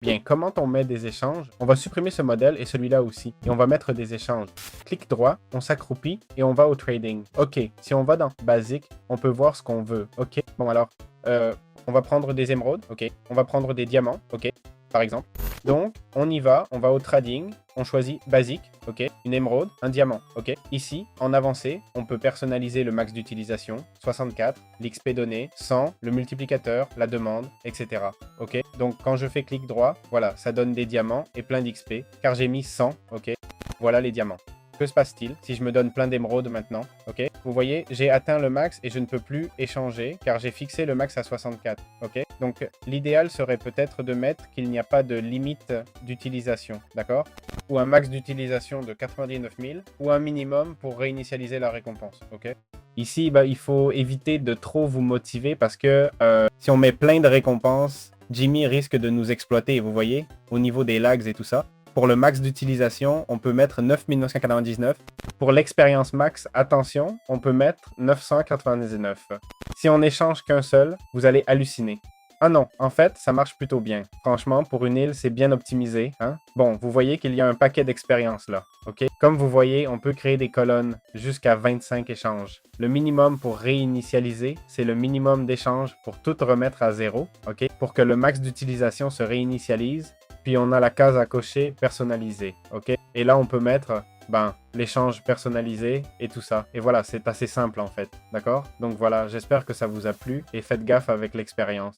Bien, comment on met des échanges? On va supprimer ce modèle et celui-là aussi. Et on va mettre des échanges. Clic droit, on s'accroupit et on va au trading. OK, si on va dans Basic, on peut voir ce qu'on veut. OK, bon alors, on va prendre des émeraudes. OK, on va prendre des diamants. OK, par exemple. Donc, on y va, on va au trading, on choisit basique, ok, une émeraude, un diamant, ok. Ici, en avancée, on peut personnaliser le max d'utilisation, 64, l'XP donné, 100, le multiplicateur, la demande, etc. Ok, donc quand je fais clic droit, voilà, ça donne des diamants et plein d'XP, car j'ai mis 100, ok. Voilà les diamants. Que se passe-t-il si je me donne plein d'émeraudes maintenant? Ok, vous voyez, j'ai atteint le max et je ne peux plus échanger car j'ai fixé le max à 64. Ok, donc l'idéal serait peut-être de mettre qu'il n'y a pas de limite d'utilisation, d'accord? Ou un max d'utilisation de 99 000 ou un minimum pour réinitialiser la récompense. Ok. Ici, il faut éviter de trop vous motiver parce que si on met plein de récompenses, Jimmy risque de nous exploiter, vous voyez, au niveau des lags et tout ça. Pour le max d'utilisation, on peut mettre 9 999. Pour l'expérience max, attention, on peut mettre 999. Si on n'échange qu'un seul, vous allez halluciner. Ah non, en fait, ça marche plutôt bien. Franchement, pour une île, c'est bien optimisé. Hein? Bon, vous voyez qu'il y a un paquet d'expériences là. Ok. Comme vous voyez, on peut créer des colonnes jusqu'à 25 échanges. Le minimum pour réinitialiser, c'est le minimum d'échanges pour tout remettre à zéro. Ok. Pour que le max d'utilisation se réinitialise. Puis on a la case à cocher personnalisée. Ok. Et là, on peut mettre l'échange personnalisé et tout ça. Et voilà, c'est assez simple en fait. D'accord? Donc voilà, j'espère que ça vous a plu et faites gaffe avec l'expérience.